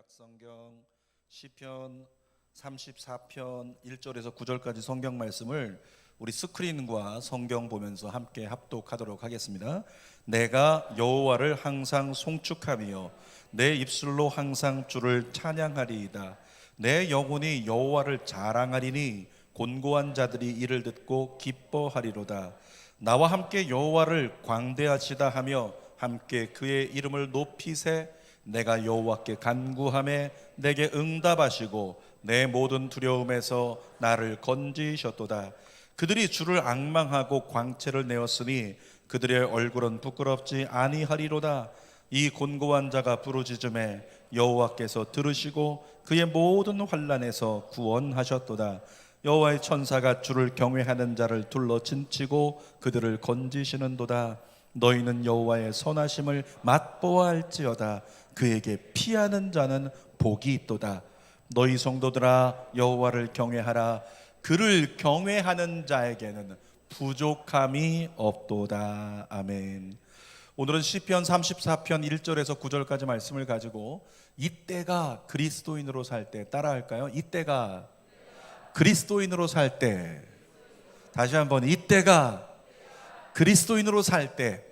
구약성경 시편 34편 1절에서 9절까지 성경 말씀을 우리 스크린과 성경 보면서 함께 합독하도록 하겠습니다. 내가 여호와를 항상 송축하며 내 입술로 항상 주를 찬양하리이다. 내 영혼이 여호와를 자랑하리니 곤고한 자들이 이를 듣고 기뻐하리로다. 나와 함께 여호와를 광대하시다 하며 함께 그의 이름을 높이세. 내가 여호와께 간구하매 내게 응답하시고 내 모든 두려움에서 나를 건지셨도다. 그들이 주를 앙망하고 광채를 내었으니 그들의 얼굴은 부끄럽지 아니하리로다. 이 곤고한 자가 부르짖음에 여호와께서 들으시고 그의 모든 환난에서 구원하셨도다. 여호와의 천사가 주를 경외하는 자를 둘러 진치고 그들을 건지시는도다. 너희는 여호와의 선하심을 맛보아할지어다. 그에게 피하는 자는 복이 있도다. 너희 성도들아 여호와를 경외하라. 그를 경외하는 자에게는 부족함이 없도다. 아멘. 오늘은 시편 34편 1절에서 9절까지 말씀을 가지고 이때가 그리스도인으로 살 때, 따라할까요? 이때가 그리스도인으로 살 때, 다시 한번 이때가 그리스도인으로 살 때,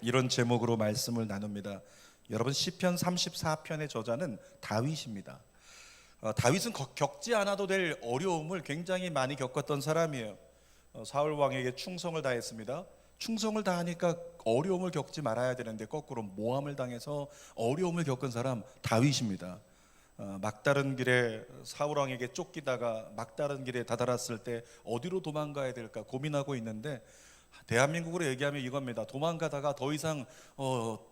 이런 제목으로 말씀을 나눕니다. 여러분, 시편 34편의 저자는 다윗입니다. 다윗은 겪지 않아도 될 어려움을 굉장히 많이 겪었던 사람이에요. 사울 왕에게 충성을 다했습니다. 충성을 다하니까 어려움을 겪지 말아야 되는데 거꾸로 모함을 당해서 어려움을 겪은 사람 다윗입니다. 막다른 길에 사울 왕에게 쫓기다가 막다른 길에 다다랐을 때 어디로 도망가야 될까 고민하고 있는데, 대한민국으로 얘기하면 이겁니다. 도망가다가 더 이상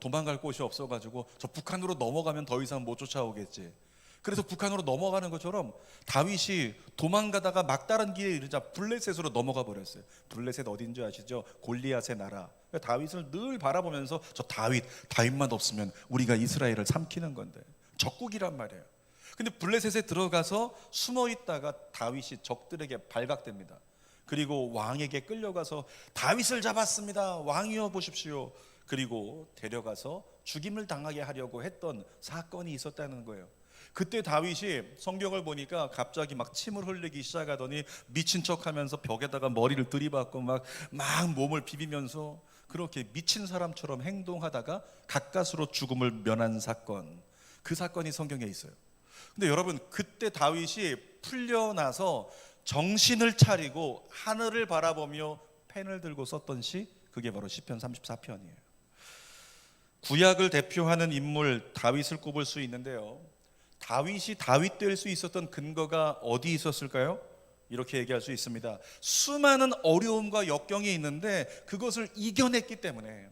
도망갈 곳이 없어가지고 저 북한으로 넘어가면 더 이상 못 쫓아오겠지. 그래서 북한으로 넘어가는 것처럼 다윗이 도망가다가 막다른 길에 이르자 블레셋으로 넘어가 버렸어요. 블레셋 어딘지 아시죠? 골리앗의 나라. 다윗을 늘 바라보면서 저 다윗만 없으면 우리가 이스라엘을 삼키는 건데, 적국이란 말이에요. 근데 블레셋에 들어가서 숨어 있다가 다윗이 적들에게 발각됩니다. 그리고 왕에게 끌려가서 다윗을 잡았습니다. 왕이여 보십시오. 그리고 데려가서 죽임을 당하게 하려고 했던 사건이 있었다는 거예요. 그때 다윗이 성경을 보니까 갑자기 막 침을 흘리기 시작하더니 미친 척하면서 벽에다가 머리를 들이받고 막 몸을 비비면서 그렇게 미친 사람처럼 행동하다가 가까스로 죽음을 면한 사건, 그 사건이 성경에 있어요. 근데 여러분, 그때 다윗이 풀려나서 정신을 차리고 하늘을 바라보며 펜을 들고 썼던 시, 그게 바로 시편 34편이에요. 구약을 대표하는 인물 다윗을 꼽을 수 있는데요, 다윗이 다윗 될 수 있었던 근거가 어디 있었을까요? 이렇게 얘기할 수 있습니다. 수많은 어려움과 역경이 있는데 그것을 이겨냈기 때문에,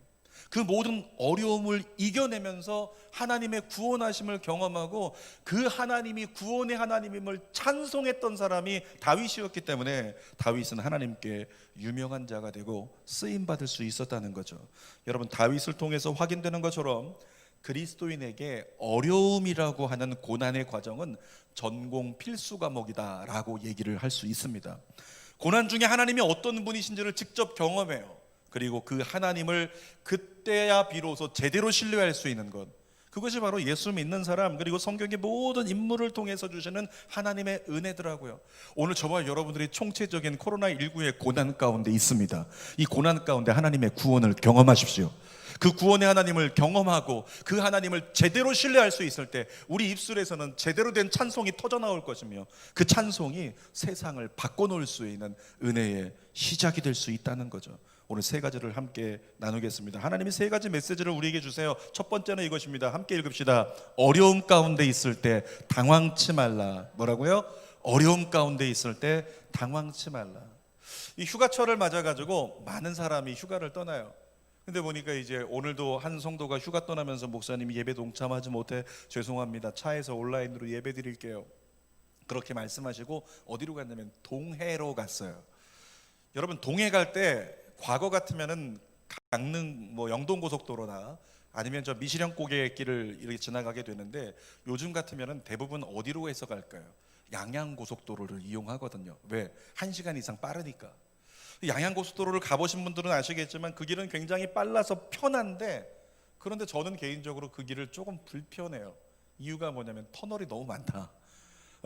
그 모든 어려움을 이겨내면서 하나님의 구원하심을 경험하고 그 하나님이 구원의 하나님임을 찬송했던 사람이 다윗이었기 때문에 다윗은 하나님께 유명한 자가 되고 쓰임받을 수 있었다는 거죠. 여러분, 다윗을 통해서 확인되는 것처럼 그리스도인에게 어려움이라고 하는 고난의 과정은 전공 필수 과목이다라고 얘기를 할 수 있습니다. 고난 중에 하나님이 어떤 분이신지를 직접 경험해요. 그리고 그 하나님을 그때야 비로소 제대로 신뢰할 수 있는 것, 그것이 바로 예수 믿는 사람, 그리고 성경의 모든 인물을 통해서 주시는 하나님의 은혜더라고요. 오늘 저와 여러분들이 총체적인 코로나19의 고난 가운데 있습니다. 이 고난 가운데 하나님의 구원을 경험하십시오. 그 구원의 하나님을 경험하고 그 하나님을 제대로 신뢰할 수 있을 때 우리 입술에서는 제대로 된 찬송이 터져나올 것이며, 그 찬송이 세상을 바꿔놓을 수 있는 은혜의 시작이 될 수 있다는 거죠. 오늘 세 가지를 함께 나누겠습니다. 하나님이 세 가지 메시지를 우리에게 주세요. 첫 번째는 이것입니다. 함께 읽읍시다. 어려움 가운데 있을 때 당황치 말라. 뭐라고요? 어려움 가운데 있을 때 당황치 말라. 이 휴가철을 맞아가지고 많은 사람이 휴가를 떠나요. 근데 보니까 이제 오늘도 한 성도가 휴가 떠나면서 목사님이 예배 동참하지 못해 죄송합니다. 차에서 온라인으로 예배 드릴게요. 그렇게 말씀하시고 어디로 갔냐면 동해로 갔어요. 여러분, 동해 갈 때 과거 같으면은 강릉 영동 고속도로나 아니면 저 미시령 고개길을 이렇게 지나가게 되는데, 요즘 같으면은 대부분 어디로 해서 갈까요? 양양 고속도로를 이용하거든요. 왜? 1시간 이상 빠르니까. 양양 고속도로를 가보신 분들은 아시겠지만 그 길은 굉장히 빨라서 편한데, 그런데 저는 개인적으로 그 길을 조금 불편해요. 이유가 뭐냐면 터널이 너무 많다.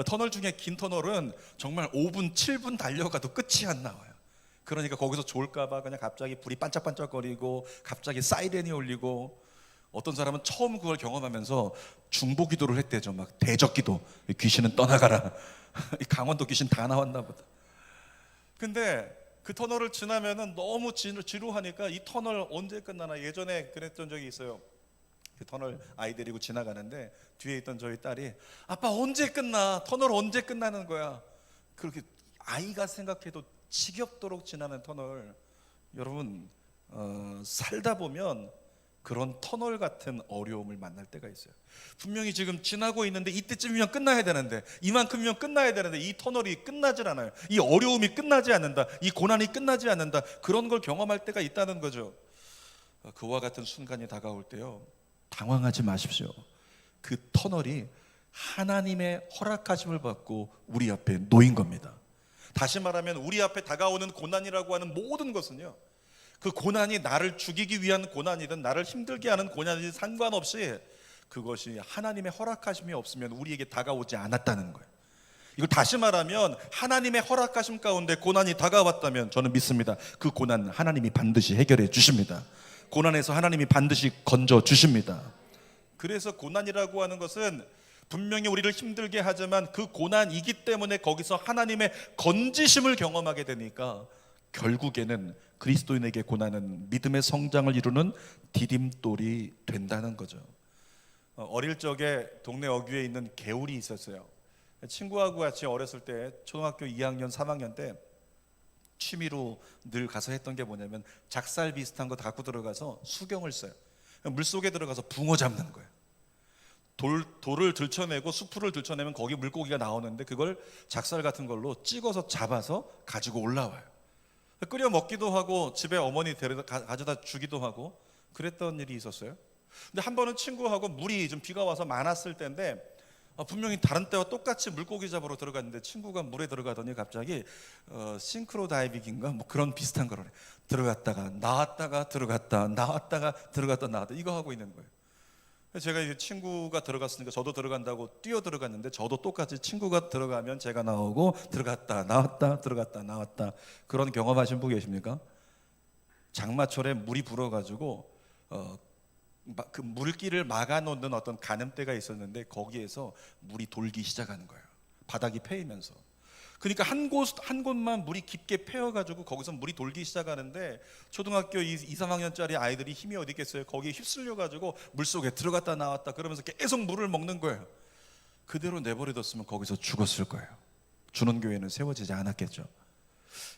터널 중에 긴 터널은 정말 5분, 7분 달려가도 끝이 안 나와요. 그러니까 거기서 졸까봐 그냥 갑자기 불이 반짝반짝거리고 갑자기 사이렌이 울리고, 어떤 사람은 처음 그걸 경험하면서 중보기도를 했대죠. 막 대적기도, 귀신은 떠나가라. 강원도 귀신 다 나왔나 보다. 근데 그 터널을 지나면은 너무 지루하니까 이 터널 언제 끝나나. 예전에 그랬던 적이 있어요. 그 터널 아이 데리고 지나가는데 뒤에 있던 저희 딸이 아빠 언제 끝나? 터널 언제 끝나는 거야? 그렇게 아이가 생각해도 지겹도록 지나는 터널. 여러분, 살다 보면 그런 터널 같은 어려움을 만날 때가 있어요. 분명히 지금 지나고 있는데 이때쯤이면 끝나야 되는데, 이만큼이면 끝나야 되는데 이 터널이 끝나질 않아요. 이 어려움이 끝나지 않는다. 이 고난이 끝나지 않는다. 그런 걸 경험할 때가 있다는 거죠. 그와 같은 순간이 다가올 때요, 당황하지 마십시오. 그 터널이 하나님의 허락하심을 받고 우리 앞에 놓인 겁니다. 다시 말하면 우리 앞에 다가오는 고난이라고 하는 모든 것은요, 그 고난이 나를 죽이기 위한 고난이든 나를 힘들게 하는 고난이든 상관없이 그것이 하나님의 허락하심이 없으면 우리에게 다가오지 않았다는 거예요. 이걸 다시 말하면 하나님의 허락하심 가운데 고난이 다가왔다면 저는 믿습니다. 그 고난 하나님이 반드시 해결해 주십니다. 고난에서 하나님이 반드시 건져 주십니다. 그래서 고난이라고 하는 것은 분명히 우리를 힘들게 하지만 그 고난이기 때문에 거기서 하나님의 건지심을 경험하게 되니까 결국에는 그리스도인에게 고난은 믿음의 성장을 이루는 디딤돌이 된다는 거죠. 어릴 적에 동네 어귀에 있는 개울이 있었어요. 친구하고 같이 어렸을 때 초등학교 2학년 3학년 때 취미로 늘 가서 했던 게 뭐냐면 작살 비슷한 거 갖고 들어가서 수경을 써요. 물속에 들어가서 붕어 잡는 거예요. 돌을 들쳐내고 수풀을 들쳐내면 거기 물고기가 나오는데 그걸 작살 같은 걸로 찍어서 잡아서 가지고 올라와요. 끓여 먹기도 하고 집에 어머니 가져다 주기도 하고 그랬던 일이 있었어요. 근데 한 번은 친구하고 물이 좀 비가 와서 많았을 때인데 분명히 다른 때와 똑같이 물고기 잡으러 들어갔는데 친구가 물에 들어가더니 갑자기 싱크로 다이빙인가 뭐 그런 비슷한 거를 들어갔다가 나왔다가 들어갔다 나왔다가 들어갔다 나왔다 이거 하고 있는 거예요. 제가 이제 친구가 들어갔으니까 저도 들어간다고 뛰어 들어갔는데 저도 똑같이 친구가 들어가면 제가 나오고 들어갔다 나왔다 들어갔다 나왔다. 그런 경험하신 분 계십니까? 장마철에 물이 불어가지고 그 물길을 막아놓는 어떤 가늠대가 있었는데 거기에서 물이 돌기 시작하는 거예요. 바닥이 패이면서. 그러니까 한 곳만 물이 깊게 패여가지고 거기서 물이 돌기 시작하는데 초등학교 2, 3학년짜리 아이들이 힘이 어디 있겠어요. 거기에 휩쓸려가지고 물속에 들어갔다 나왔다 그러면서 계속 물을 먹는 거예요. 그대로 내버려뒀으면 거기서 죽었을 거예요. 주는 교회는 세워지지 않았겠죠.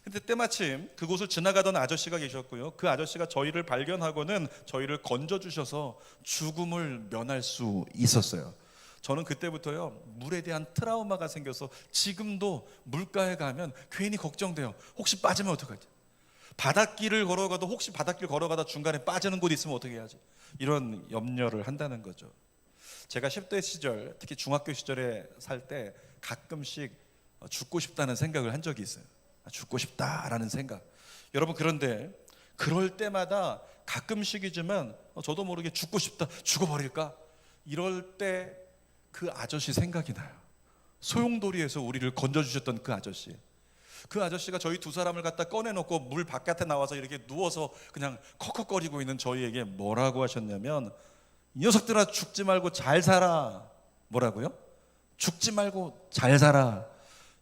근데 때마침 그곳을 지나가던 아저씨가 계셨고요. 그 아저씨가 저희를 발견하고는 저희를 건져주셔서 죽음을 면할 수 있었어요. 저는 그때부터요 물에 대한 트라우마가 생겨서 지금도 물가에 가면 괜히 걱정돼요. 혹시 빠지면 어떡하지? 바닷길을 걸어가도 혹시 바닷길 걸어가다 중간에 빠지는 곳 있으면 어떻게 해야지? 이런 염려를 한다는 거죠. 제가 10대 시절 특히 중학교 시절에 살 때 가끔씩 죽고 싶다는 생각을 한 적이 있어요. 죽고 싶다라는 생각. 여러분 그런데 그럴 때마다 가끔씩이지만 저도 모르게 죽고 싶다 죽어버릴까? 이럴 때 그 아저씨 생각이 나요. 소용돌이에서 우리를 건져주셨던 그 아저씨. 그 아저씨가 저희 두 사람을 갖다 꺼내놓고 물 바깥에 나와서 이렇게 누워서 그냥 컥컥거리고 있는 저희에게 뭐라고 하셨냐면 이 녀석들아 죽지 말고 잘 살아. 뭐라고요? 죽지 말고 잘 살아.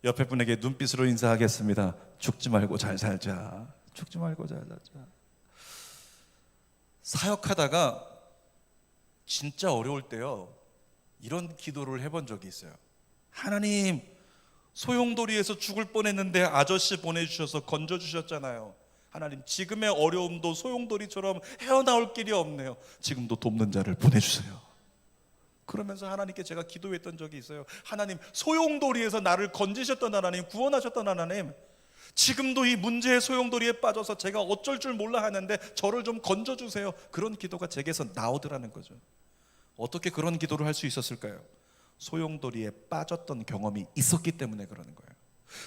옆에 분에게 눈빛으로 인사하겠습니다. 죽지 말고 잘 살자. 죽지 말고 잘 살자. 사역하다가 진짜 어려울 때요 이런 기도를 해본 적이 있어요. 하나님 소용돌이에서 죽을 뻔했는데 아저씨 보내주셔서 건져주셨잖아요. 하나님 지금의 어려움도 소용돌이처럼 헤어나올 길이 없네요. 지금도 돕는 자를 보내주세요. 그러면서 하나님께 제가 기도했던 적이 있어요. 하나님 소용돌이에서 나를 건지셨던 하나님, 구원하셨던 하나님, 지금도 이 문제의 소용돌이에 빠져서 제가 어쩔 줄 몰라 하는데 저를 좀 건져주세요. 그런 기도가 제게서 나오더라는 거죠. 어떻게 그런 기도를 할 수 있었을까요? 소용돌이에 빠졌던 경험이 있었기 때문에 그러는 거예요.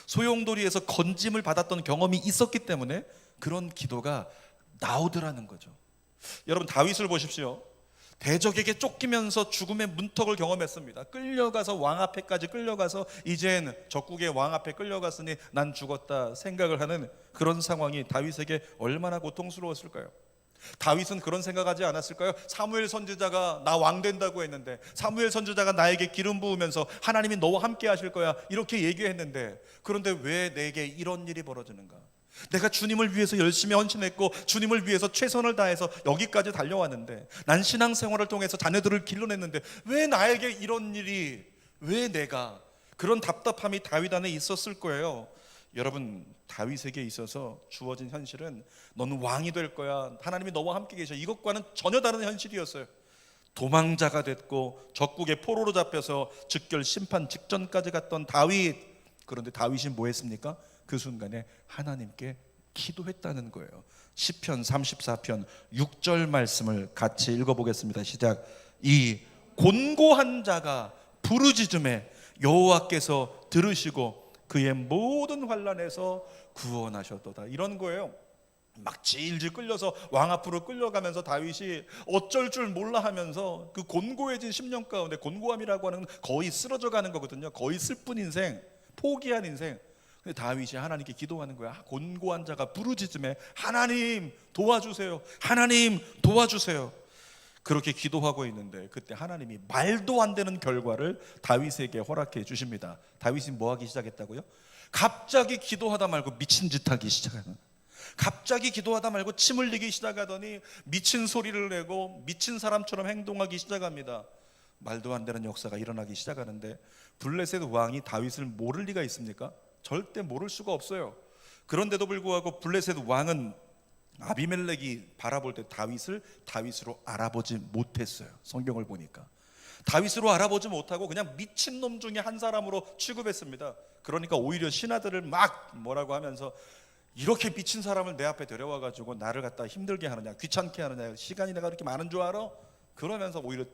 소용돌이에서 건짐을 받았던 경험이 있었기 때문에 그런 기도가 나오더라는 거죠. 여러분 다윗을 보십시오. 대적에게 쫓기면서 죽음의 문턱을 경험했습니다. 끌려가서 왕 앞에까지 끌려가서 이젠 적국의 왕 앞에 끌려갔으니 난 죽었다 생각을 하는 그런 상황이 다윗에게 얼마나 고통스러웠을까요? 다윗은 그런 생각하지 않았을까요? 사무엘 선지자가 나 왕 된다고 했는데, 사무엘 선지자가 나에게 기름 부으면서 하나님이 너와 함께 하실 거야 이렇게 얘기했는데, 그런데 왜 내게 이런 일이 벌어지는가? 내가 주님을 위해서 열심히 헌신했고 주님을 위해서 최선을 다해서 여기까지 달려왔는데, 난 신앙생활을 통해서 자녀들을 길러냈는데 왜 나에게 이런 일이, 왜 내가, 그런 답답함이 다윗 안에 있었을 거예요. 여러분, 다윗에게 있어서 주어진 현실은 너는 왕이 될 거야, 하나님이 너와 함께 계셔, 이것과는 전혀 다른 현실이었어요. 도망자가 됐고 적국의 포로로 잡혀서 즉결 심판 직전까지 갔던 다윗. 그런데 다윗이 뭐 했습니까? 그 순간에 하나님께 기도했다는 거예요. 시편 34편 6절 말씀을 같이 읽어보겠습니다. 시작. 이 곤고한 자가 부르짖음에 여호와께서 들으시고 그의 모든 환난에서 구원하셨도다. 이런 거예요. 막 질질 끌려서 왕 앞으로 끌려가면서 다윗이 어쩔 줄 몰라 하면서 그 곤고해진 심령 가운데, 곤고함이라고 하는 거의 쓰러져 가는 거거든요. 거의 슬픈 인생, 포기한 인생. 근데 다윗이 하나님께 기도하는 거야. 곤고한 자가 부르짖음에 하나님 도와주세요, 하나님 도와주세요. 그렇게 기도하고 있는데 그때 하나님이 말도 안 되는 결과를 다윗에게 허락해 주십니다. 다윗이 뭐 하기 시작했다고요? 갑자기 기도하다 말고 미친 짓 하기 시작하는, 갑자기 기도하다 말고 침 흘리기 시작하더니 미친 소리를 내고 미친 사람처럼 행동하기 시작합니다. 말도 안 되는 역사가 일어나기 시작하는데, 블레셋 왕이 다윗을 모를 리가 있습니까? 절대 모를 수가 없어요. 그런데도 불구하고 블레셋 왕은 아비멜렉이 바라볼 때 다윗을 다윗으로 알아보지 못했어요. 성경을 보니까 다윗으로 알아보지 못하고 그냥 미친놈 중에 한 사람으로 취급했습니다. 그러니까 오히려 신하들을 막 뭐라고 하면서, 이렇게 미친 사람을 내 앞에 데려와가지고 나를 갖다 힘들게 하느냐, 귀찮게 하느냐, 시간이 내가 그렇게 많은 줄 알아? 그러면서 오히려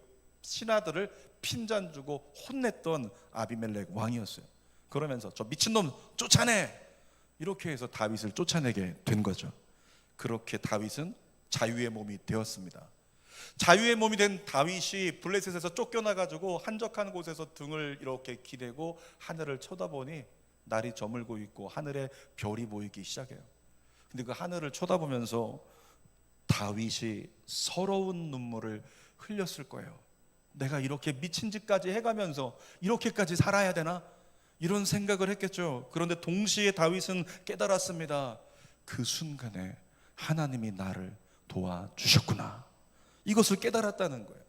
신하들을 핀잔 주고 혼냈던 아비멜렉 왕이었어요. 그러면서 저 미친놈 쫓아내, 이렇게 해서 다윗을 쫓아내게 된 거죠. 그렇게 다윗은 자유의 몸이 되었습니다. 자유의 몸이 된 다윗이 블레셋에서 쫓겨나가지고 한적한 곳에서 등을 이렇게 기대고 하늘을 쳐다보니 날이 저물고 있고 하늘에 별이 보이기 시작해요. 근데 그 하늘을 쳐다보면서 다윗이 서러운 눈물을 흘렸을 거예요. 내가 이렇게 미친 짓까지 해가면서 이렇게까지 살아야 되나? 이런 생각을 했겠죠. 그런데 동시에 다윗은 깨달았습니다. 그 순간에 하나님이 나를 도와주셨구나, 이것을 깨달았다는 거예요.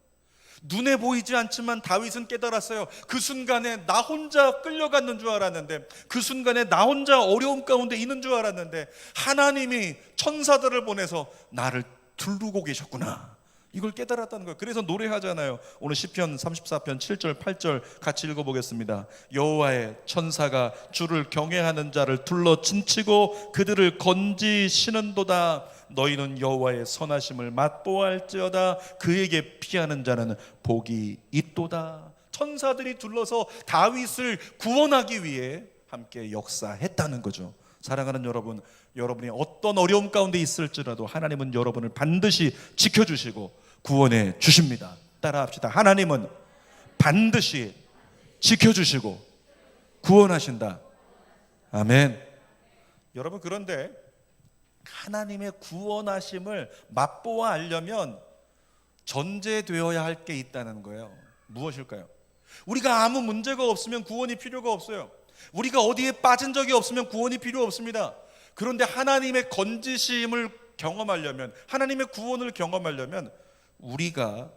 눈에 보이지 않지만 다윗은 깨달았어요. 그 순간에 나 혼자 끌려갔는 줄 알았는데, 그 순간에 나 혼자 어려움 가운데 있는 줄 알았는데 하나님이 천사들을 보내서 나를 두르고 계셨구나, 이걸 깨달았다는 거예요. 그래서 노래하잖아요. 오늘 시편 34편 7절 8절 같이 읽어보겠습니다. 여호와의 천사가 주를 경외하는 자를 둘러 진치고 그들을 건지시는도다. 너희는 여호와의 선하심을 맛보아할지어다. 그에게 피하는 자는 복이 있도다. 천사들이 둘러서 다윗을 구원하기 위해 함께 역사했다는 거죠. 사랑하는 여러분, 여러분이 어떤 어려움 가운데 있을지라도 하나님은 여러분을 반드시 지켜주시고 구원해 주십니다. 따라합시다. 하나님은 반드시 지켜주시고 구원하신다. 아멘. 여러분, 그런데 하나님의 구원하심을 맛보아 알려면 전제되어야 할 게 있다는 거예요. 무엇일까요? 우리가 아무 문제가 없으면 구원이 필요가 없어요. 우리가 어디에 빠진 적이 없으면 구원이 필요 없습니다. 그런데 하나님의 건지심을 경험하려면, 하나님의 구원을 경험하려면 우리가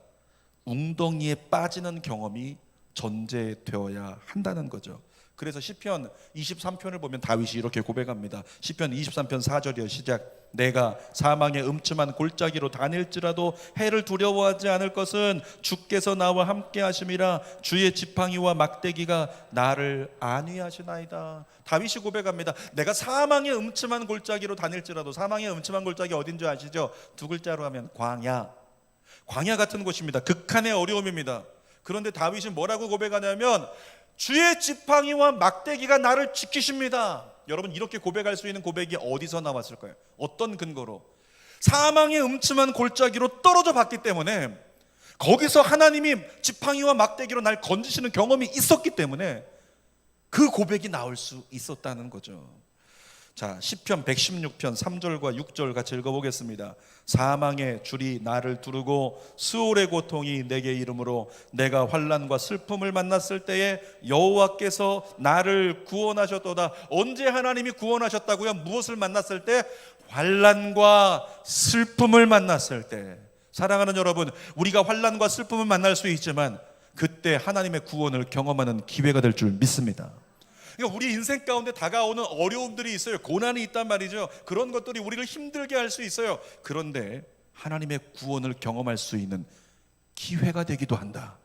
웅덩이에 빠지는 경험이 전제되어야 한다는 거죠. 그래서 시편 23편을 보면 다윗이 이렇게 고백합니다. 시편 23편 4절이요. 시작. 내가 사망의 음침한 골짜기로 다닐지라도 해를 두려워하지 않을 것은 주께서 나와 함께 하심이라. 주의 지팡이와 막대기가 나를 안위하시나이다. 다윗이 고백합니다. 내가 사망의 음침한 골짜기로 다닐지라도, 사망의 음침한 골짜기 어딘지 아시죠? 두 글자로 하면 광야. 광야 같은 곳입니다. 극한의 어려움입니다. 그런데 다윗이 뭐라고 고백하냐면 주의 지팡이와 막대기가 나를 지키십니다. 여러분, 이렇게 고백할 수 있는 고백이 어디서 나왔을까요? 어떤 근거로? 사망의 음침한 골짜기로 떨어져 봤기 때문에, 거기서 하나님이 지팡이와 막대기로 날 건지시는 경험이 있었기 때문에 그 고백이 나올 수 있었다는 거죠. 자, 시편 116편 3절과 6절 같이 읽어보겠습니다. 사망의 줄이 나를 두르고 수월의 고통이 내게 이름으로 내가 환난과 슬픔을 만났을 때에 여호와께서 나를 구원하셨도다. 언제 하나님이 구원하셨다고요? 무엇을 만났을 때? 환난과 슬픔을 만났을 때. 사랑하는 여러분, 우리가 환난과 슬픔을 만날 수 있지만 그때 하나님의 구원을 경험하는 기회가 될 줄 믿습니다. 그러니까 우리 인생 가운데 다가오는 어려움들이 있어요. 고난이 있단 말이죠. 그런 것들이 우리를 힘들게 할 수 있어요. 그런데 하나님의 구원을 경험할 수 있는 기회가 되기도 한다.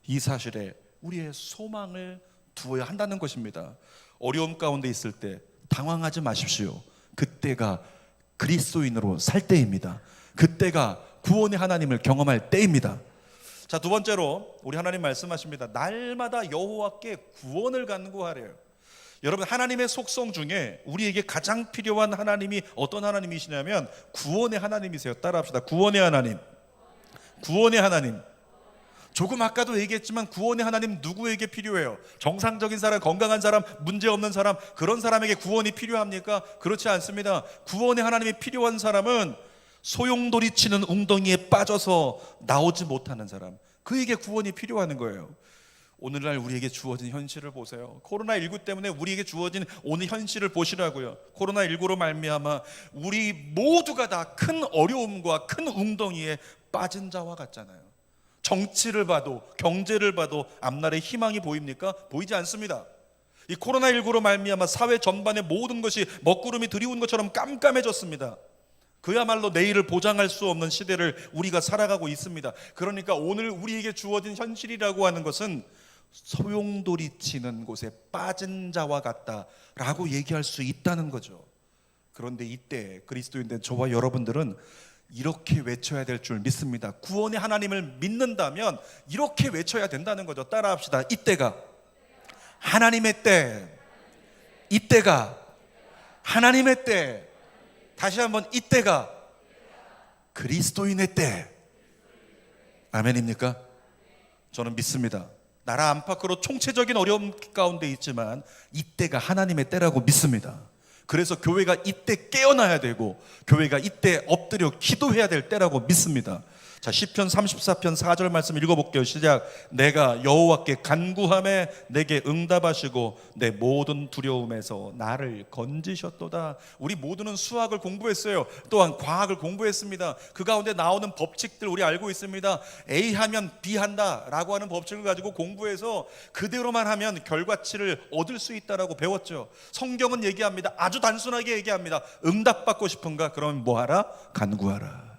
이 사실에 우리의 소망을 두어야 한다는 것입니다. 어려움 가운데 있을 때 당황하지 마십시오. 그때가 그리스도인으로 살 때입니다. 그때가 구원의 하나님을 경험할 때입니다. 자, 두 번째로 우리 하나님 말씀하십니다. 날마다 여호와께 구원을 간구하래요. 여러분, 하나님의 속성 중에 우리에게 가장 필요한 하나님이 어떤 하나님이시냐면 구원의 하나님이세요. 따라합시다. 구원의 하나님. 구원의 하나님. 조금 아까도 얘기했지만 구원의 하나님 누구에게 필요해요? 정상적인 사람, 건강한 사람, 문제없는 사람, 그런 사람에게 구원이 필요합니까? 그렇지 않습니다. 구원의 하나님이 필요한 사람은 소용돌이 치는 웅덩이에 빠져서 나오지 못하는 사람, 그에게 구원이 필요한 거예요. 오늘날 우리에게 주어진 현실을 보세요. 코로나19 때문에 우리에게 주어진 오늘 현실을 보시라고요. 코로나19로 말미암아 우리 모두가 다 큰 어려움과 큰 웅덩이에 빠진 자와 같잖아요. 정치를 봐도 경제를 봐도 앞날에 희망이 보입니까? 보이지 않습니다. 이 코로나19로 말미암아 사회 전반의 모든 것이 먹구름이 드리운 것처럼 깜깜해졌습니다. 그야말로 내일을 보장할 수 없는 시대를 우리가 살아가고 있습니다. 그러니까 오늘 우리에게 주어진 현실이라고 하는 것은 소용돌이 치는 곳에 빠진 자와 같다라고 얘기할 수 있다는 거죠. 그런데 이때 그리스도인된 저와 여러분들은 이렇게 외쳐야 될 줄 믿습니다. 구원의 하나님을 믿는다면 이렇게 외쳐야 된다는 거죠. 따라합시다. 이때가 하나님의 때. 이때가 하나님의 때. 다시 한번, 이때가 그리스도인의 때. 아멘입니까? 저는 믿습니다. 나라 안팎으로 총체적인 어려움 가운데 있지만 이때가 하나님의 때라고 믿습니다. 그래서 교회가 이때 깨어나야 되고 교회가 이때 엎드려 기도해야 될 때라고 믿습니다. 자, 시편 34편 4절 말씀 읽어볼게요. 시작. 내가 여호와께 간구하매 내게 응답하시고 내 모든 두려움에서 나를 건지셨도다. 우리 모두는 수학을 공부했어요. 또한 과학을 공부했습니다. 그 가운데 나오는 법칙들 우리 알고 있습니다. A 하면 B 한다 라고 하는 법칙을 가지고 공부해서 그대로만 하면 결과치를 얻을 수 있다라고 배웠죠. 성경은 얘기합니다. 아주 단순하게 얘기합니다. 응답받고 싶은가? 그러면 뭐하라? 간구하라.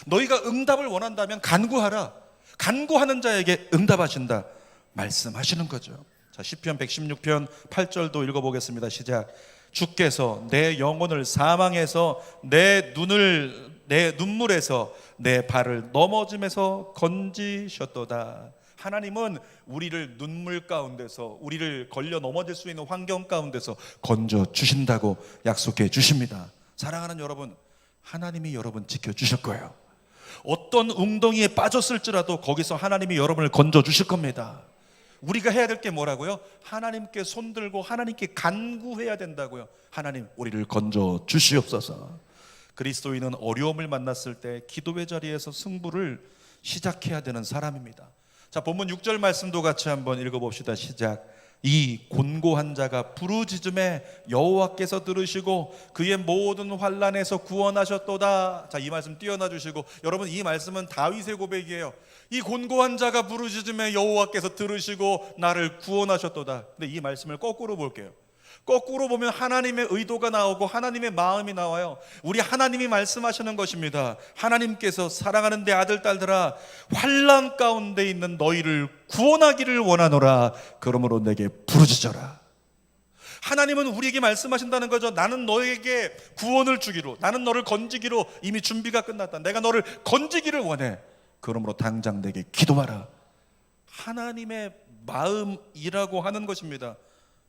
너희가 응답을 원한다면 간구하라. 간구하는 자에게 응답하신다 말씀하시는 거죠. 자, 시편 116편 8절도 읽어보겠습니다. 시작. 주께서 내 영혼을 사망에서 내 눈물에서 내 발을 넘어짐에서 건지셨도다. 하나님은 우리를 눈물 가운데서, 우리를 걸려 넘어질 수 있는 환경 가운데서 건져 주신다고 약속해 주십니다. 사랑하는 여러분, 하나님이 여러분 지켜주실 거예요. 어떤 웅덩이에 빠졌을지라도 거기서 하나님이 여러분을 건져주실 겁니다. 우리가 해야 될 게 뭐라고요? 하나님께 손들고 하나님께 간구해야 된다고요. 하나님, 우리를 건져주시옵소서. 그리스도인은 어려움을 만났을 때 기도의 자리에서 승부를 시작해야 되는 사람입니다. 자, 본문 6절 말씀도 같이 한번 읽어봅시다. 시작. 이 곤고한 자가 부르짖음에 여호와께서 들으시고 그의 모든 환난에서 구원하셨도다. 자, 이 말씀 띄어놔 주시고, 여러분, 이 말씀은 다윗의 고백이에요. 이 곤고한 자가 부르짖음에 여호와께서 들으시고 나를 구원하셨도다. 근데 이 말씀을 거꾸로 볼게요. 거꾸로 보면 하나님의 의도가 나오고 하나님의 마음이 나와요. 우리 하나님이 말씀하시는 것입니다. 하나님께서 사랑하는 내 아들 딸들아, 환난 가운데 있는 너희를 구원하기를 원하노라. 그러므로 내게 부르짖어라. 하나님은 우리에게 말씀하신다는 거죠. 나는 너에게 구원을 주기로, 나는 너를 건지기로 이미 준비가 끝났다. 내가 너를 건지기를 원해. 그러므로 당장 내게 기도하라. 하나님의 마음이라고 하는 것입니다.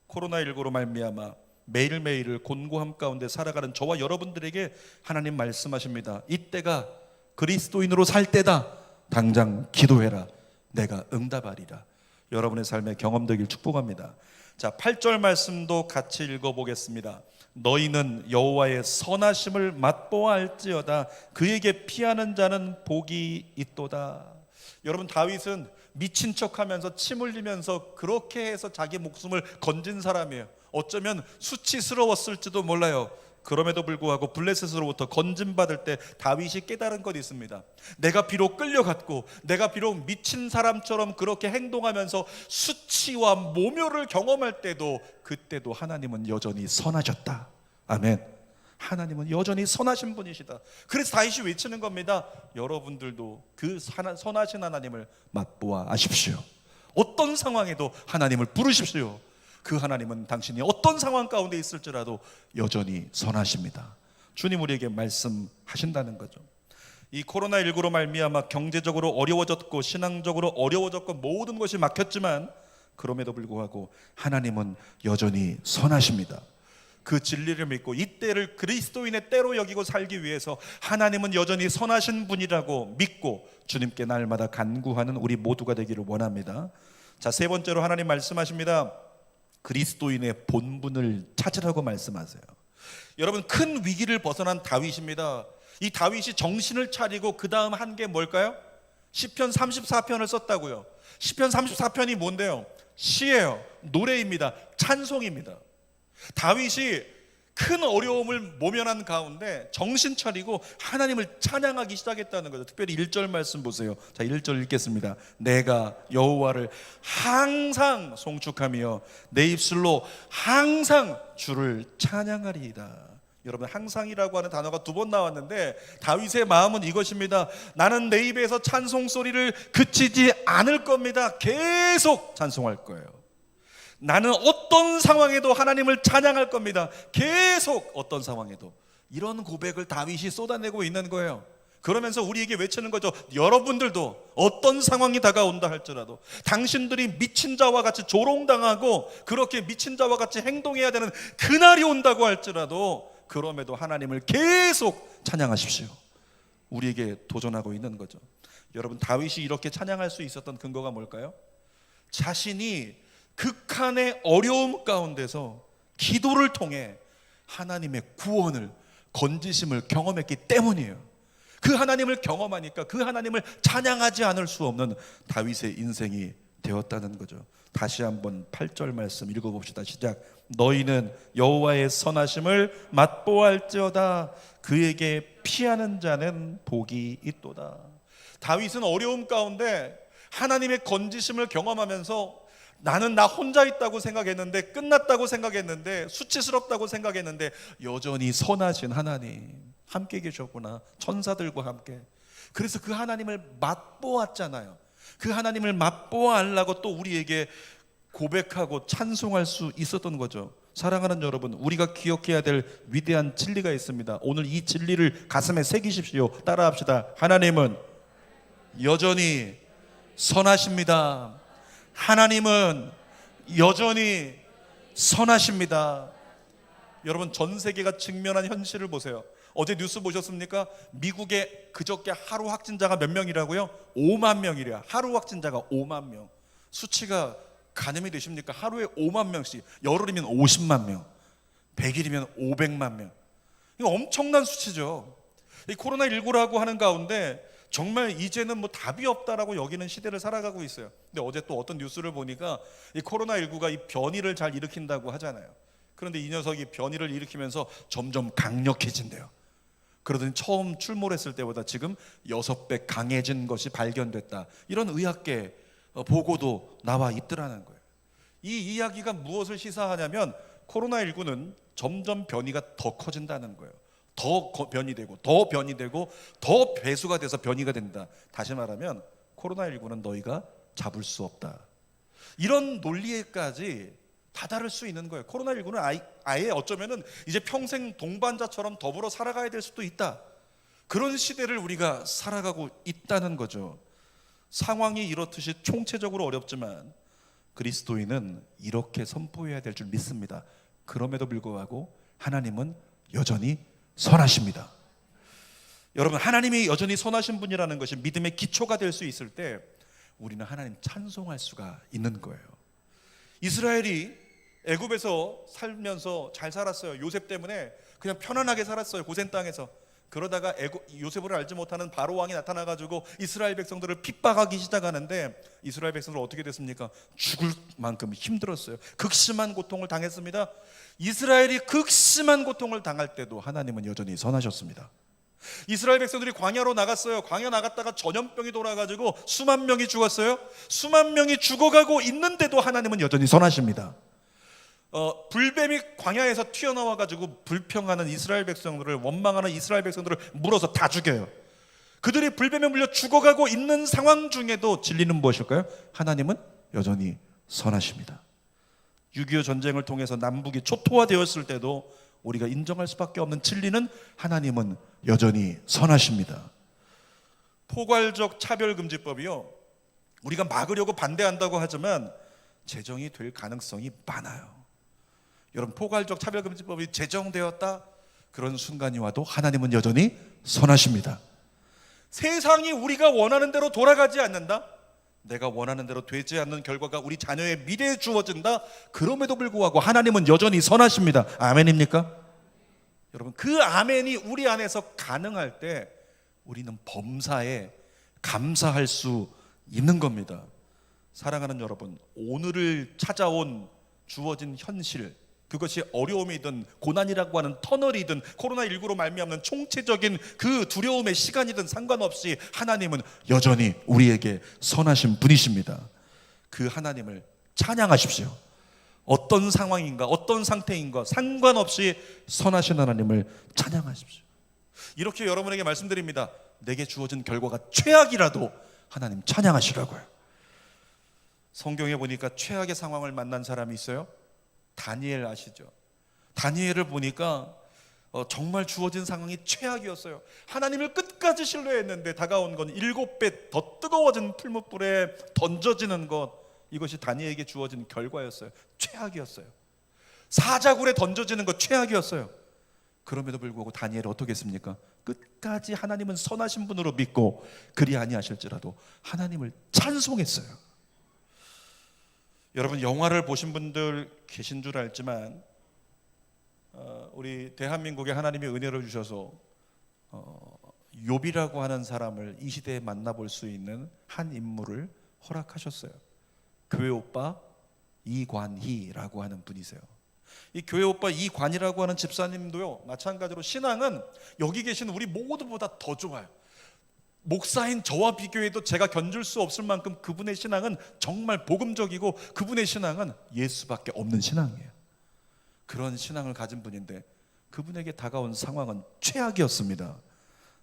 코로나19로 말미암아 매일매일을 곤고함 가운데 살아가는 저와 여러분들에게 하나님 말씀하십니다. 이때가 그리스도인으로 살 때다. 당장 기도해라. 내가 응답하리라. 여러분의 삶에 경험되길 축복합니다. 자, 8절 말씀도 같이 읽어보겠습니다. 너희는 여호와의 선하심을 맛보아 알지어다. 그에게 피하는 자는 복이 있도다. 여러분, 다윗은 미친 척하면서 침 흘리면서 그렇게 해서 자기 목숨을 건진 사람이에요. 어쩌면 수치스러웠을지도 몰라요. 그럼에도 불구하고 블레셋으로부터 건진받을 때 다윗이 깨달은 것이 있습니다. 내가 비록 끌려갔고 내가 비록 미친 사람처럼 그렇게 행동하면서 수치와 모멸을 경험할 때도, 그때도 하나님은 여전히 선하셨다. 아멘. 하나님은 여전히 선하신 분이시다. 그래서 다윗이 외치는 겁니다. 여러분들도 그 선하신 하나님을 맛보아 아십시오. 어떤 상황에도 하나님을 부르십시오. 그 하나님은 당신이 어떤 상황 가운데 있을지라도 여전히 선하십니다. 주님 우리에게 말씀하신다는 거죠. 이 코로나19로 말미암아 경제적으로 어려워졌고 신앙적으로 어려워졌고 모든 것이 막혔지만 그럼에도 불구하고 하나님은 여전히 선하십니다. 그 진리를 믿고 이 때를 그리스도인의 때로 여기고 살기 위해서 하나님은 여전히 선하신 분이라고 믿고 주님께 날마다 간구하는 우리 모두가 되기를 원합니다. 자, 세 번째로 하나님 말씀하십니다. 그리스도인의 본분을 찾으라고 말씀하세요. 여러분, 큰 위기를 벗어난 다윗입니다. 이 다윗이 정신을 차리고 그 다음 한 게 뭘까요? 시편 34편을 썼다고요. 시편 34편이 뭔데요? 시예요. 노래입니다. 찬송입니다. 다윗이 큰 어려움을 모면한 가운데 정신 차리고 하나님을 찬양하기 시작했다는 거죠. 특별히 1절 말씀 보세요. 자, 1절 읽겠습니다. 내가 여호와를 항상 송축하며 내 입술로 항상 주를 찬양하리이다. 여러분, 항상이라고 하는 단어가 2번 나왔는데 다윗의 마음은 이것입니다. 나는 내 입에서 찬송 소리를 그치지 않을 겁니다. 계속 찬송할 거예요. 나는 어떤 상황에도 하나님을 찬양할 겁니다. 계속 어떤 상황에도. 이런 고백을 다윗이 쏟아내고 있는 거예요. 그러면서 우리에게 외치는 거죠. 여러분들도 어떤 상황이 다가온다 할지라도 당신들이 미친 자와 같이 조롱당하고 그렇게 미친 자와 같이 행동해야 되는 그날이 온다고 할지라도 그럼에도 하나님을 계속 찬양하십시오. 우리에게 도전하고 있는 거죠. 여러분, 다윗이 이렇게 찬양할 수 있었던 근거가 뭘까요? 자신이 극한의 어려움 가운데서 기도를 통해 하나님의 구원을, 건지심을 경험했기 때문이에요. 그 하나님을 경험하니까 그 하나님을 찬양하지 않을 수 없는 다윗의 인생이 되었다는 거죠. 다시 한번 8절 말씀 읽어봅시다. 시작. 너희는 여호와의 선하심을 맛보알지어다. 그에게 피하는 자는 복이 있도다. 다윗은 어려움 가운데 하나님의 건지심을 경험하면서 나는 나 혼자 있다고 생각했는데, 끝났다고 생각했는데, 수치스럽다고 생각했는데 여전히 선하신 하나님 함께 계셨구나. 천사들과 함께. 그래서 그 하나님을 맛보았잖아요. 그 하나님을 맛보아 알라고 또 우리에게 고백하고 찬송할 수 있었던 거죠. 사랑하는 여러분, 우리가 기억해야 될 위대한 진리가 있습니다. 오늘 이 진리를 가슴에 새기십시오. 따라합시다. 하나님은 여전히 선하십니다. 하나님은 여전히 선하십니다. 여러분, 전 세계가 직면한 현실을 보세요. 어제 뉴스 보셨습니까? 미국에 그저께 하루 확진자가 몇 명이라고요? 5만 명이래요. 하루 확진자가 5만 명. 수치가 가늠이 되십니까? 하루에 5만 명씩. 열흘이면 50만 명, 100일이면 500만 명. 이거 엄청난 수치죠. 이 코로나19라고 하는 가운데 정말 이제는 뭐 답이 없다라고 여기는 시대를 살아가고 있어요. 근데 어제 또 어떤 뉴스를 보니까 이 코로나19가 이 변이를 잘 일으킨다고 하잖아요. 그런데 이 녀석이 변이를 일으키면서 점점 강력해진대요. 그러더니 처음 출몰했을 때보다 지금 6배 강해진 것이 발견됐다. 이런 의학계 보고도 나와 있더라는 거예요. 이 이야기가 무엇을 시사하냐면 코로나19는 점점 변이가 더 커진다는 거예요. 더 변이 되고 더 변이 되고 더 배수가 돼서 변이가 된다. 다시 말하면 코로나19는 너희가 잡을 수 없다. 이런 논리에까지 다다를 수 있는 거예요. 코로나19는 아예 어쩌면은 이제 평생 동반자처럼 더불어 살아가야 될 수도 있다. 그런 시대를 우리가 살아가고 있다는 거죠. 상황이 이렇듯이 총체적으로 어렵지만 그리스도인은 이렇게 선포해야 될 줄 믿습니다. 그럼에도 불구하고 하나님은 여전히 선하십니다. 여러분, 하나님이 여전히 선하신 분이라는 것이 믿음의 기초가 될 수 있을 때 우리는 하나님 찬송할 수가 있는 거예요. 이스라엘이 애굽에서 살면서 잘 살았어요. 요셉 때문에 그냥 편안하게 살았어요. 고센 땅에서. 그러다가 요셉을 알지 못하는 바로 왕이 나타나가지고 이스라엘 백성들을 핍박하기 시작하는데 이스라엘 백성들 어떻게 됐습니까? 죽을 만큼 힘들었어요. 극심한 고통을 당했습니다. 이스라엘이 극심한 고통을 당할 때도 하나님은 여전히 선하셨습니다. 이스라엘 백성들이 광야로 나갔어요. 광야 나갔다가 전염병이 돌아가지고 수만 명이 죽었어요. 수만 명이 죽어가고 있는데도 하나님은 여전히 선하십니다. 불뱀이 광야에서 튀어나와가지고 불평하는 이스라엘 백성들을, 원망하는 이스라엘 백성들을 물어서 다 죽여요. 그들이 불뱀에 물려 죽어가고 있는 상황 중에도 진리는 무엇일까요? 하나님은 여전히 선하십니다. 6.25 전쟁을 통해서 남북이 초토화되었을 때도 우리가 인정할 수밖에 없는 진리는 하나님은 여전히 선하십니다. 포괄적 차별금지법이요, 우리가 막으려고 반대한다고 하지만 제정이 될 가능성이 많아요. 여러분, 포괄적 차별금지법이 제정되었다, 그런 순간이 와도 하나님은 여전히 선하십니다. 세상이 우리가 원하는 대로 돌아가지 않는다, 내가 원하는 대로 되지 않는 결과가 우리 자녀의 미래에 주어진다, 그럼에도 불구하고 하나님은 여전히 선하십니다. 아멘입니까? 여러분, 그 아멘이 우리 안에서 가능할 때 우리는 범사에 감사할 수 있는 겁니다. 사랑하는 여러분, 오늘을 찾아온 주어진 현실, 그것이 어려움이든 고난이라고 하는 터널이든 코로나19로 말미암는 총체적인 그 두려움의 시간이든 상관없이 하나님은 여전히 우리에게 선하신 분이십니다. 그 하나님을 찬양하십시오. 어떤 상황인가, 어떤 상태인가 상관없이 선하신 하나님을 찬양하십시오. 이렇게 여러분에게 말씀드립니다. 내게 주어진 결과가 최악이라도 하나님 찬양하시라고요. 성경에 보니까 최악의 상황을 만난 사람이 있어요. 다니엘 아시죠? 다니엘을 보니까 정말 주어진 상황이 최악이었어요. 하나님을 끝까지 신뢰했는데 다가온 건 7배 더 뜨거워진 풀무불에 던져지는 것, 이것이 다니엘에게 주어진 결과였어요. 최악이었어요. 사자굴에 던져지는 것 최악이었어요. 그럼에도 불구하고 다니엘은 어떻게 했습니까? 끝까지 하나님은 선하신 분으로 믿고 그리 아니하실지라도 하나님을 찬송했어요. 여러분, 영화를 보신 분들 계신 줄 알지만 우리 대한민국에 하나님의 은혜를 주셔서 욥이라고 하는 사람을 이 시대에 만나볼 수 있는 한 인물을 허락하셨어요. 교회 오빠 이관희라고 하는 분이세요. 이 교회 오빠 이관희라고 하는 집사님도요, 마찬가지로 신앙은 여기 계신 우리 모두보다 더 좋아요. 목사인 저와 비교해도 제가 견줄 수 없을 만큼 그분의 신앙은 정말 복음적이고 그분의 신앙은 예수밖에 없는 신앙이에요. 그런 신앙을 가진 분인데 그분에게 다가온 상황은 최악이었습니다.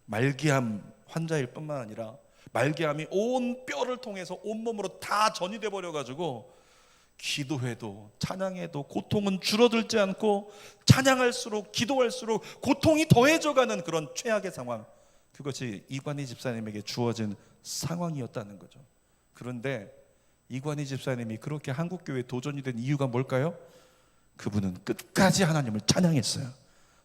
말기암 환자일 뿐만 아니라 말기암이 온 뼈를 통해서 온몸으로 다 전이돼 버려가지고 기도해도 찬양해도 고통은 줄어들지 않고 찬양할수록 기도할수록 고통이 더해져가는 그런 최악의 상황, 그것이 이관희 집사님에게 주어진 상황이었다는 거죠. 그런데 이관희 집사님이 그렇게 한국교회에 도전이 된 이유가 뭘까요? 그분은 끝까지 하나님을 찬양했어요.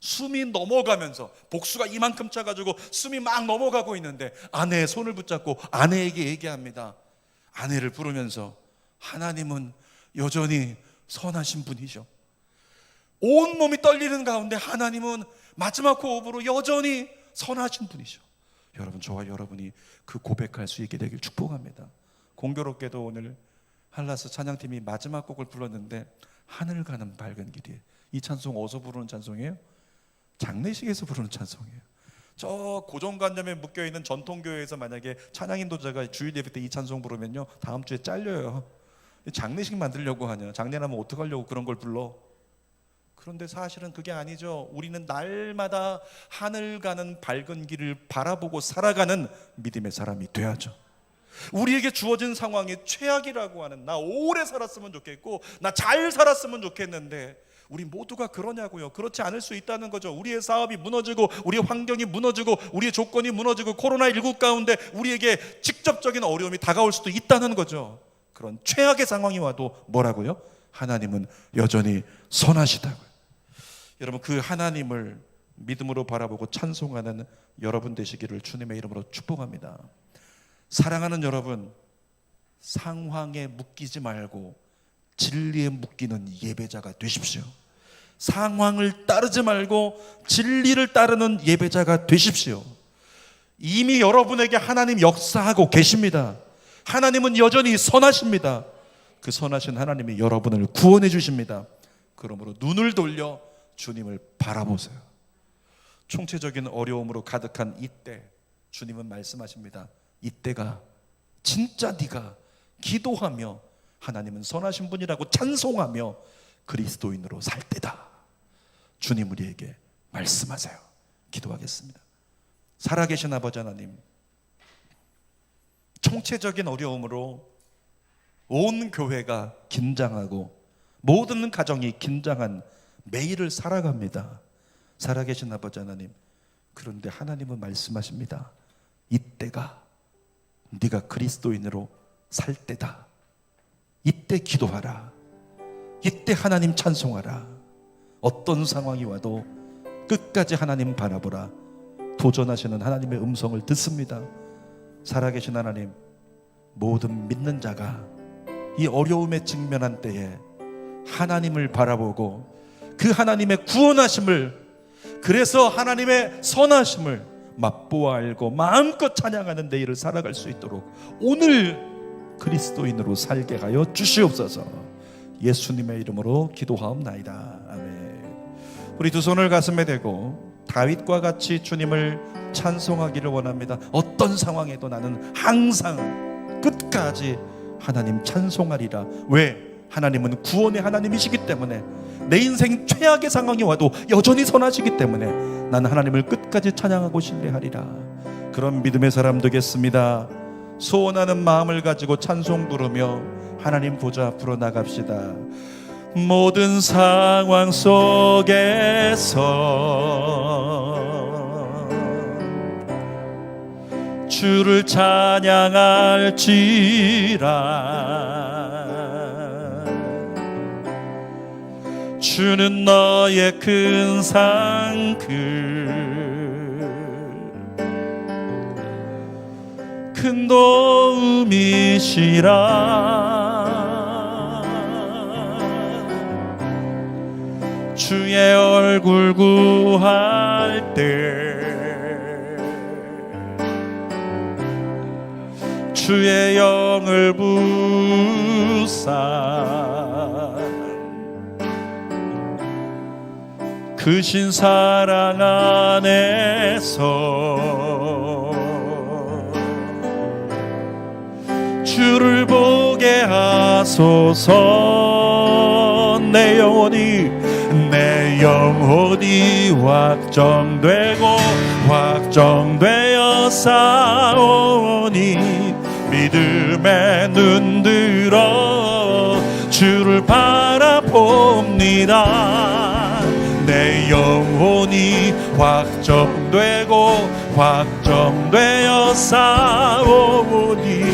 숨이 넘어가면서, 복수가 이만큼 차가지고 숨이 막 넘어가고 있는데 아내의 손을 붙잡고 아내에게 얘기합니다. 아내를 부르면서 하나님은 여전히 선하신 분이죠. 온몸이 떨리는 가운데 하나님은 마지막 호흡으로 여전히 선하신 분이죠. 여러분, 저와 여러분이 그 고백할 수 있게 되길 축복합니다. 공교롭게도 오늘 할라스 찬양팀이 마지막 곡을 불렀는데 하늘 가는 밝은 길이에요. 이 찬송 어디서 부르는 찬송이에요? 장례식에서 부르는 찬송이에요. 저 고정관념에 묶여있는 전통교회에서 만약에 찬양 인도자가 주일 예배 때 이 찬송 부르면요, 다음 주에 잘려요. 장례식 만들려고 하냐, 장례나면 어떡하려고 그런 걸 불러. 그런데 사실은 그게 아니죠. 우리는 날마다 하늘 가는 밝은 길을 바라보고 살아가는 믿음의 사람이 돼야죠. 우리에게 주어진 상황이 최악이라고 하는, 나 오래 살았으면 좋겠고 나 잘 살았으면 좋겠는데 우리 모두가 그러냐고요? 그렇지 않을 수 있다는 거죠. 우리의 사업이 무너지고 우리의 환경이 무너지고 우리의 조건이 무너지고 코로나19 가운데 우리에게 직접적인 어려움이 다가올 수도 있다는 거죠. 그런 최악의 상황이 와도 뭐라고요? 하나님은 여전히 선하시다고요. 여러분, 그 하나님을 믿음으로 바라보고 찬송하는 여러분 되시기를 주님의 이름으로 축복합니다. 사랑하는 여러분, 상황에 묶이지 말고 진리에 묶이는 예배자가 되십시오. 상황을 따르지 말고 진리를 따르는 예배자가 되십시오. 이미 여러분에게 하나님 역사하고 계십니다. 하나님은 여전히 선하십니다. 그 선하신 하나님이 여러분을 구원해 주십니다. 그러므로 눈을 돌려 주님을 바라보세요. 총체적인 어려움으로 가득한 이때 주님은 말씀하십니다. 이때가 진짜 네가 기도하며 하나님은 선하신 분이라고 찬송하며 그리스도인으로 살 때다. 주님 우리에게 말씀하세요. 기도하겠습니다. 살아계신 아버지 하나님, 총체적인 어려움으로 온 교회가 긴장하고 모든 가정이 긴장한 매일을 살아갑니다. 살아계신 아버지 하나님, 그런데 하나님은 말씀하십니다. 이때가 네가 그리스도인으로 살 때다. 이때 기도하라. 이때 하나님 찬송하라. 어떤 상황이 와도 끝까지 하나님 바라보라. 도전하시는 하나님의 음성을 듣습니다. 살아계신 하나님, 모든 믿는 자가 이 어려움에 직면한 때에 하나님을 바라보고 그 하나님의 구원하심을, 그래서 하나님의 선하심을 맛보아 알고 마음껏 찬양하는 내일을 살아갈 수 있도록 오늘 그리스도인으로 살게 하여 주시옵소서. 예수님의 이름으로 기도하옵나이다. 아멘. 우리 두 손을 가슴에 대고 다윗과 같이 주님을 찬송하기를 원합니다. 어떤 상황에도 나는 항상 끝까지 하나님 찬송하리라. 왜? 하나님은 구원의 하나님이시기 때문에, 내 인생 최악의 상황이 와도 여전히 선하시기 때문에 나는 하나님을 끝까지 찬양하고 신뢰하리라. 그런 믿음의 사람 되겠습니다. 소원하는 마음을 가지고 찬송 부르며 하나님 보좌 앞으로 나갑시다. 모든 상황 속에서 주를 찬양할지라. 주는 너의 큰 상급, 큰 도움이시라. 주의 얼굴 구할 때 주의 영을 부사 크신 사랑 안에서 주를 보게 하소서. 내 영혼이 확정되어 싸우니 믿음에 눈들어 주를 바라봅니다. 내 영혼이 확정되어 싸우니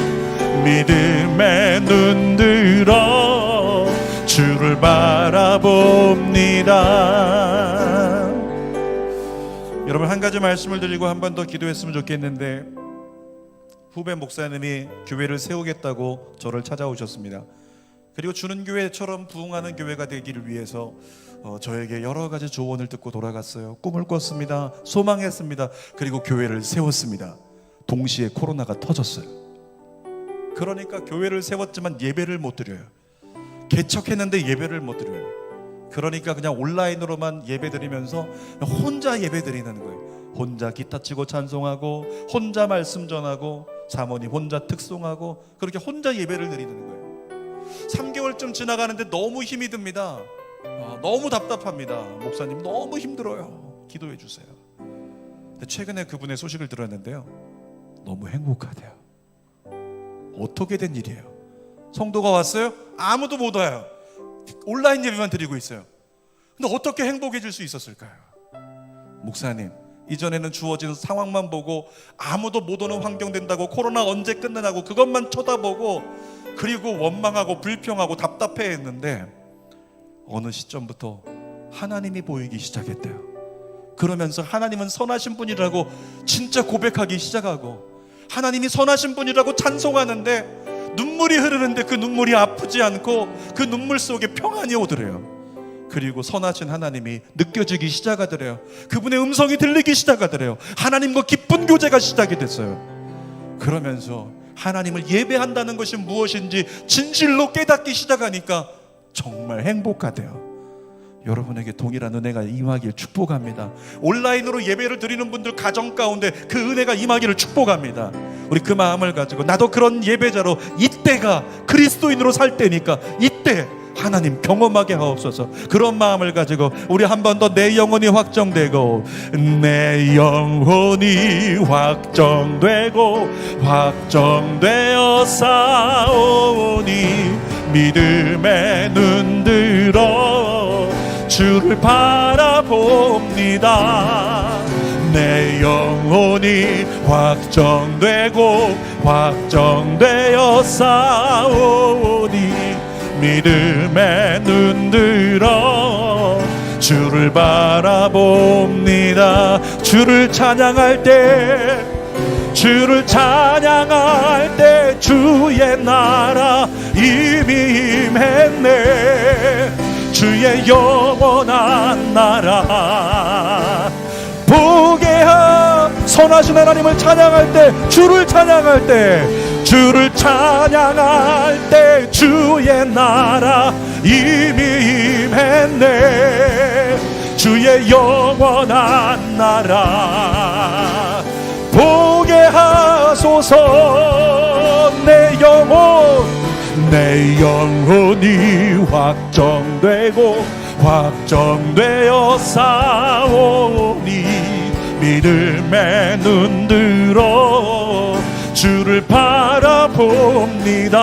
믿음에 눈들어 주를 바라봅니다. 여러분, 한 가지 말씀을 드리고 한 번 더 기도했으면 좋겠는데, 후배 목사님이 교회를 세우겠다고 저를 찾아오셨습니다. 그리고 주는 교회처럼 부흥하는 교회가 되기를 위해서 저에게 여러 가지 조언을 듣고 돌아갔어요. 꿈을 꿨습니다. 소망했습니다. 그리고 교회를 세웠습니다. 동시에 코로나가 터졌어요. 그러니까 교회를 세웠지만 예배를 못 드려요. 개척했는데 예배를 못 드려요. 그러니까 그냥 온라인으로만 예배 드리면서 혼자 예배 드리는 거예요. 혼자 기타 치고 찬송하고, 혼자 말씀 전하고, 사모님 혼자 특송하고, 그렇게 혼자 예배를 드리는 거예요. 3개월쯤 지나가는데 너무 힘이 듭니다. 너무 답답합니다. 목사님 너무 힘들어요. 기도해 주세요. 근데 최근에 그분의 소식을 들었는데요, 너무 행복하대요. 어떻게 된 일이에요? 성도가 왔어요? 아무도 못 와요. 온라인 예배만 드리고 있어요. 근데 어떻게 행복해질 수 있었을까요? 목사님, 이전에는 주어진 상황만 보고 아무도 못 오는 환경 된다고, 코로나 언제 끝나냐고 그것만 쳐다보고, 그리고 원망하고 불평하고 답답해했는데 어느 시점부터 하나님이 보이기 시작했대요. 그러면서 하나님은 선하신 분이라고 진짜 고백하기 시작하고, 하나님이 선하신 분이라고 찬송하는데 눈물이 흐르는데 그 눈물이 아프지 않고 그 눈물 속에 평안이 오더래요. 그리고 선하신 하나님이 느껴지기 시작하더래요. 그분의 음성이 들리기 시작하더래요. 하나님과 기쁜 교제가 시작이 됐어요. 그러면서 하나님을 예배한다는 것이 무엇인지 진실로 깨닫기 시작하니까 정말 행복하대요. 여러분에게 동일한 은혜가 임하길 축복합니다. 온라인으로 예배를 드리는 분들 가정 가운데 그 은혜가 임하기를 축복합니다. 우리 그 마음을 가지고 나도 그런 예배자로, 이때가 그리스도인으로 살 때니까 이때 하나님 경험하게 하옵소서. 그런 마음을 가지고 우리 한 번 더 내 영혼이 확정되고, 내 영혼이 확정되고 확정되어 싸우니 믿음에 눈들어 주를 바라봅니다. 내 영혼이 확정되고 확정되어 싸우니 믿음에 눈들어 주를 바라봅니다. 주를 찬양할 때, 주를 찬양할 때 주의 나라 이미 임했네. 주의 영원한 나라 보게 선하신 하나님을 찬양할 때, 주를 찬양할 때, 주를 찬양할 때 주의 나라 이미 임했네. 주의 영원한 나라 보게 하소서. 내 영혼이 확정되고 확정되어 싸우니 믿음에 눈들어 주를 바라봅니다.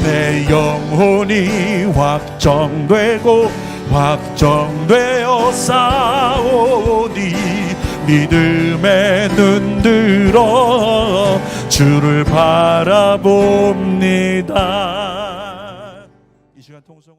내 영혼이 확정되고 확정되어 싸우니 믿음에 눈들어 주를 바라봅니다. 이 시간 통성으로